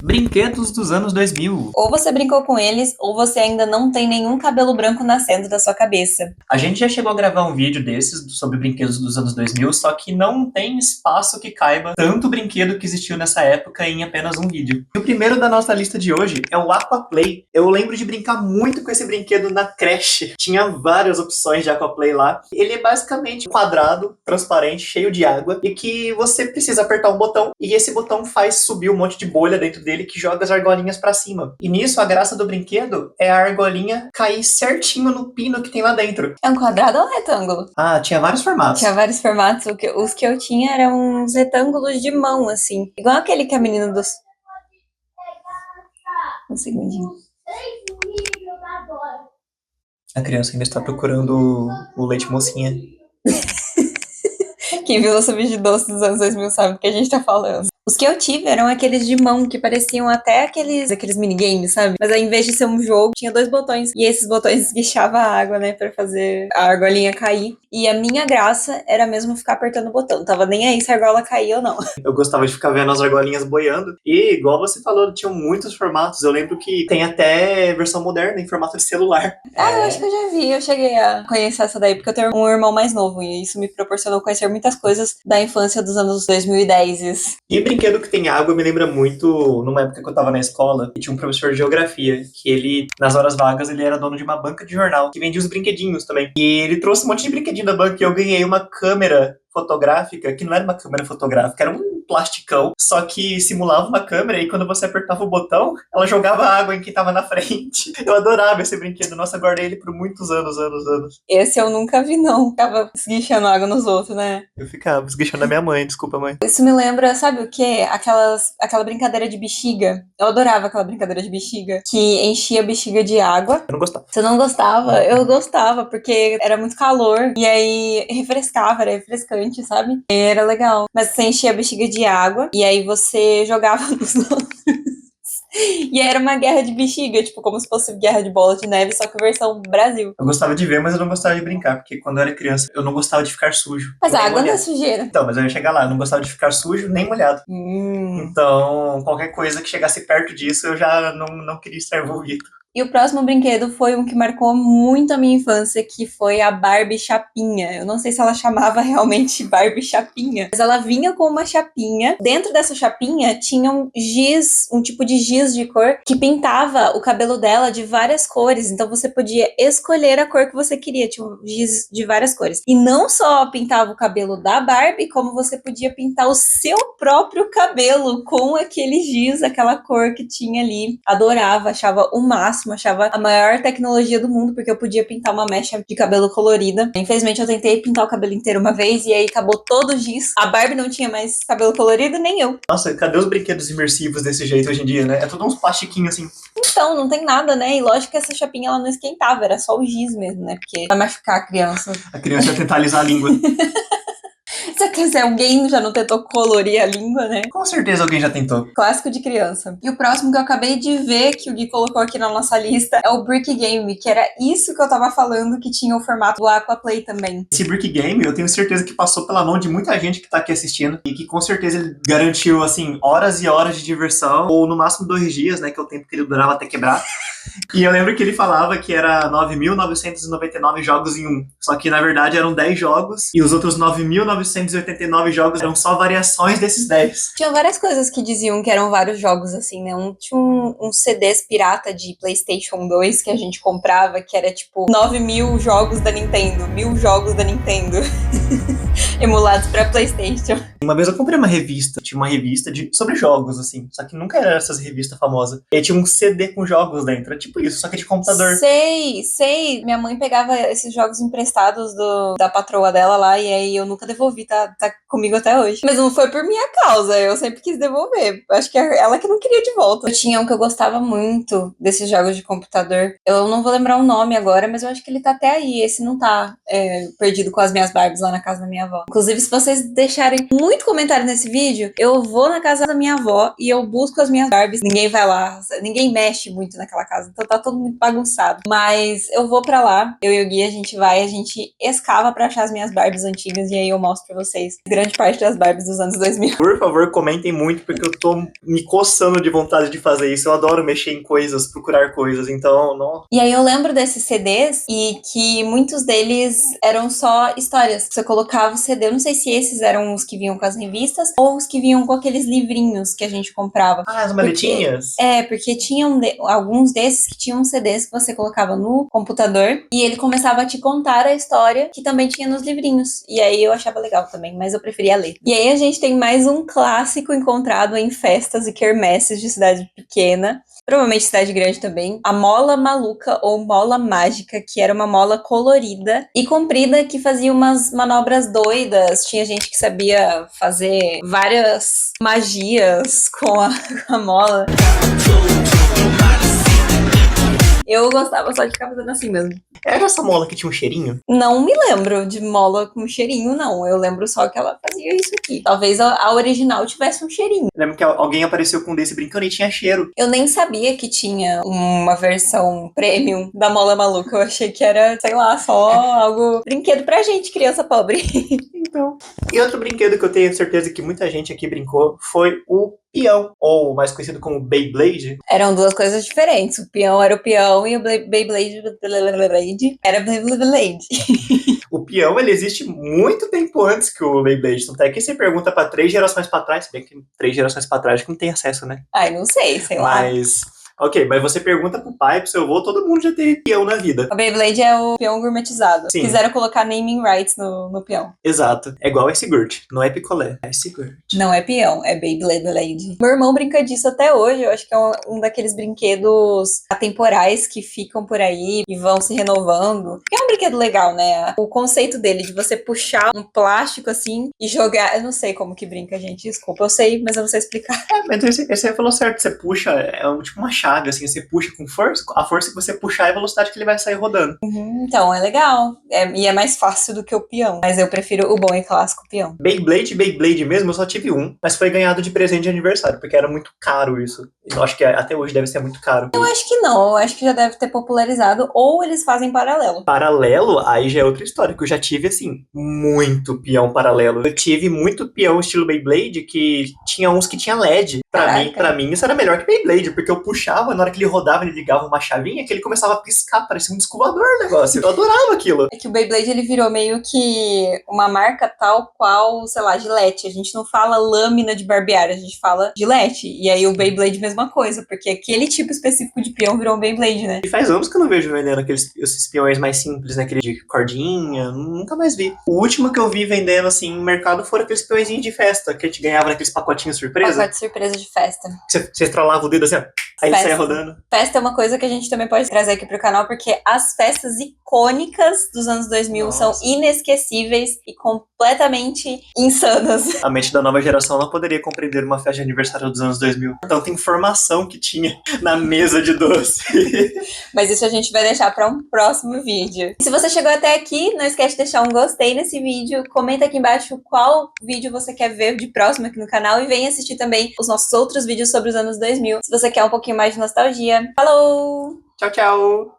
Brinquedos dos anos 2000. Ou você brincou com eles, ou você ainda não tem nenhum cabelo branco nascendo da sua cabeça. A gente já chegou a gravar um vídeo desses sobre brinquedos dos anos 2000, só que não tem espaço que caiba tanto brinquedo que existiu nessa época em apenas um vídeo. E o primeiro da nossa lista de hoje é o Aquaplay. Eu lembro de brincar muito com esse brinquedo na creche. Tinha várias opções de Aquaplay lá. Ele é basicamente um quadrado, transparente, cheio de água, e que você precisa apertar um botão, e esse botão faz subir um monte de bolha dentro dele que joga as argolinhas pra cima. E nisso, a graça do brinquedo é a argolinha cair certinho no pino que tem lá dentro. É um quadrado ou um retângulo? Ah, tinha vários formatos. Tinha vários formatos. Os que eu tinha eram uns retângulos de mão, assim. Igual aquele que a menina dos... Um segundinho. A criança ainda está procurando o leite mocinha. Quem viu nosso vídeo de doce dos anos 2000 sabe do que a gente tá falando. Os que eu tive eram aqueles de mão, que pareciam até aqueles minigames, sabe? Mas aí, em vez de ser um jogo, tinha 2 botões. E esses botões esguichavam a água, né? Pra fazer a argolinha cair. E a minha graça era mesmo ficar apertando o botão. Tava nem aí se a argola caía ou não. Eu gostava de ficar vendo as argolinhas boiando. E, igual você falou, tinham muitos formatos. Eu lembro que tem até versão moderna em formato de celular. Eu acho que eu já vi. Eu cheguei a conhecer essa daí, porque eu tenho um irmão mais novo. E isso me proporcionou conhecer muitas coisas da infância dos anos 2010. E brinquedo que tem água me lembra muito numa época que eu tava na escola e tinha um professor de geografia que ele, nas horas vagas, ele era dono de uma banca de jornal que vendia os brinquedinhos também. E ele trouxe um monte de brinquedinho da banca e eu ganhei uma câmera fotográfica, que não era uma câmera fotográfica, era um plasticão, só que simulava uma câmera e quando você apertava o botão, ela jogava água em quem tava na frente. Eu adorava esse brinquedo, nossa, eu guardei ele por muitos anos. Esse eu nunca vi, não. Ficava esguichando água nos outros, né? Eu ficava esguichando a minha mãe, desculpa, mãe. Isso me lembra, sabe o quê? Aquela brincadeira de bexiga. Eu adorava aquela brincadeira de bexiga, que enchia a bexiga de água. Eu não gostava. Você não gostava? Eu gostava, porque era muito calor, e aí refrescava, era refrescante, sabe? E era legal. Mas você enchia a bexiga de água, e aí você jogava nos outros. E era uma guerra de bexiga, tipo, como se fosse guerra de bola de neve, só que versão Brasil. Eu gostava de ver, mas eu não gostava de brincar, porque quando eu era criança, eu não gostava de ficar sujo. Mas a nem água não é molhado. sujeira. Então, mas eu ia chegar lá, eu não gostava de ficar sujo nem molhado. Então, qualquer coisa que chegasse perto disso, eu já não queria estar envolvido. E o próximo brinquedo foi um que marcou muito a minha infância, que foi a Barbie Chapinha. Eu não sei se ela chamava realmente Barbie Chapinha, mas ela vinha com uma chapinha. Dentro dessa chapinha tinha um giz, um tipo de giz de cor, que pintava o cabelo dela de várias cores. Então você podia escolher a cor que você queria, tinha um giz de várias cores. E não só pintava o cabelo da Barbie, como você podia pintar o seu próprio cabelo com aquele giz, aquela cor que tinha ali. Adorava, achava o máximo. Achava a maior tecnologia do mundo, porque eu podia pintar uma mecha de cabelo colorida. Infelizmente, eu tentei pintar o cabelo inteiro uma vez e aí acabou todo o giz. A Barbie não tinha mais cabelo colorido, nem eu. Nossa, cadê os brinquedos imersivos desse jeito hoje em dia, né? É tudo uns plastiquinhos assim. Então, não tem nada, né? E lógico que essa chapinha ela não esquentava, era só o giz mesmo, né? Porque vai machucar a criança. A criança ia tentar alisar a língua. Se alguém já não tentou colorir a língua, né? Com certeza alguém já tentou. Clássico de criança. E o próximo que eu acabei de ver, que o Gui colocou aqui na nossa lista, é o Brick Game, que era isso que eu tava falando, que tinha o formato do Aquaplay também. Esse Brick Game, eu tenho certeza que passou pela mão de muita gente que tá aqui assistindo e que com certeza ele garantiu, assim, horas e horas de diversão, ou no máximo 2 dias, né, que é o tempo que ele durava até quebrar. E eu lembro que ele falava que era 9.999 jogos em um. Só que, na verdade, eram 10 jogos e os outros 9.989 jogos eram só variações desses 10. Tinha várias coisas que diziam que eram vários jogos, assim, né? Tinha uns CDs pirata de PlayStation 2 que a gente comprava, que era tipo 9.000 jogos da Nintendo, 1.000 jogos da Nintendo. Emulados pra PlayStation. Uma vez eu comprei uma revista, tinha uma revista sobre jogos, assim, só que nunca era essas revistas famosas. E aí tinha um CD com jogos dentro, era tipo isso, só que de computador. Sei. Minha mãe pegava esses jogos emprestados da patroa dela lá, e aí eu nunca devolvi, tá comigo até hoje. Mas não foi por minha causa, eu sempre quis devolver. Acho que é ela que não queria de volta. Eu tinha um que eu gostava muito desses jogos de computador. Eu não vou lembrar o nome agora, mas eu acho que ele tá até aí. Esse não tá perdido com as minhas Barbies lá na casa da minha avó. Inclusive, se vocês deixarem muito comentário nesse vídeo, eu vou na casa da minha avó e eu busco as minhas Barbies. Ninguém vai lá, ninguém mexe muito naquela casa, então tá todo muito bagunçado. Mas eu vou pra lá, eu e o Gui, a gente escava pra achar as minhas Barbies antigas e aí eu mostro pra vocês. grande parte das Barbies dos anos 2000. Por favor, comentem muito, porque eu tô me coçando de vontade de fazer isso. Eu adoro mexer em coisas, procurar coisas, então, não. E aí eu lembro desses CDs e que muitos deles eram só histórias. Você colocava o CD, eu não sei se esses eram os que vinham com as revistas ou os que vinham com aqueles livrinhos que a gente comprava. Ah, as maletinhas? Porque tinham alguns desses que tinham CDs que você colocava no computador e ele começava a te contar a história que também tinha nos livrinhos. E aí eu achava legal também, mas eu preferia ler. E aí a gente tem mais um clássico encontrado em festas e quermesses de cidade pequena. Provavelmente cidade grande também. A mola maluca ou mola mágica, que era uma mola colorida e comprida que fazia umas manobras doidas. Tinha gente que sabia fazer várias magias com a mola. Eu gostava só de ficar fazendo assim mesmo. Era essa mola que tinha um cheirinho? Não me lembro de mola com cheirinho, não. Eu lembro só que ela fazia isso aqui. Talvez a original tivesse um cheirinho. Lembro que alguém apareceu com um desse brincando e tinha cheiro. Eu nem sabia que tinha uma versão premium da mola maluca. Eu achei que era, sei lá, só algo... brinquedo pra gente, criança pobre. Então. E outro brinquedo que eu tenho certeza que muita gente aqui brincou foi o peão, ou mais conhecido como Beyblade. Eram duas coisas diferentes. O peão era o peão e o Beyblade era Beyblade. O peão, ele existe muito tempo antes que o Beyblade. Tanto é que você pergunta pra 3 gerações pra trás, se bem que 3 gerações pra trás que não tem acesso, né? Ai, não sei lá. Mas... Ok, mas você pergunta pro pai, pro seu avô, todo mundo já teve peão na vida. O Beyblade é o peão gourmetizado. Sim. Quiseram colocar naming rights no peão. Exato. É igual esse Gurt, não é picolé, é esse Gurt. Não é peão, é Beyblade. Meu irmão brinca disso até hoje. Eu acho que é um daqueles brinquedos atemporais que ficam por aí e vão se renovando. É um brinquedo legal, né? O conceito dele de você puxar um plástico assim e jogar... Eu não sei como que brinca, gente. Desculpa, eu sei, mas eu não sei explicar. Mas esse falou certo, você puxa, tipo uma chave, assim, você puxa com força, a força que você puxar é a velocidade que ele vai sair rodando. Então, é legal. E é mais fácil do que o peão. Mas eu prefiro o bom e clássico peão. Beyblade mesmo, eu só tive um, mas foi ganhado de presente de aniversário, porque era muito caro isso. Eu acho que até hoje deve ser muito caro. Eu acho que não, eu acho que já deve ter popularizado, ou eles fazem paralelo. Paralelo, aí já é outra história, que eu já tive, assim, muito peão paralelo. Eu tive muito peão estilo Beyblade, que tinha uns que tinha LED. Pra mim isso era melhor que Beyblade, porque eu puxava, na hora que ele rodava, ele ligava uma chavinha, que ele começava a piscar, parecia um descovador o negócio. Eu adorava aquilo. É que o Beyblade, ele virou meio que uma marca tal qual, sei lá, Gillette. A gente não fala lâmina de barbear, a gente fala Gillette. E aí o Beyblade, mesma coisa, porque aquele tipo específico de peão virou um Beyblade, né? E faz anos que eu não vejo vendendo esses peões mais simples, né? Aquele de cordinha, nunca mais vi. O último que eu vi vendendo, assim, no mercado foram aqueles peõezinhos de festa, que a gente ganhava naqueles pacotinhos surpresa. Pacote surpresa de festa. Você estralava o dedo assim, ó, aí ele saia rodando. Festa é uma coisa que a gente também pode trazer aqui pro canal, porque as festas icônicas dos anos 2000 são inesquecíveis e completamente insanas. A mente da nova geração não poderia compreender uma festa de aniversário dos anos 2000. Tanta informação que tinha na mesa de doce. Mas isso a gente vai deixar para um próximo vídeo. Se você chegou até aqui, não esquece de deixar um gostei nesse vídeo. Comenta aqui embaixo qual vídeo você quer ver de próximo aqui no canal. E venha assistir também os nossos outros vídeos sobre os anos 2000. Se você quer um pouquinho mais de nostalgia. Falou! Tchau, tchau!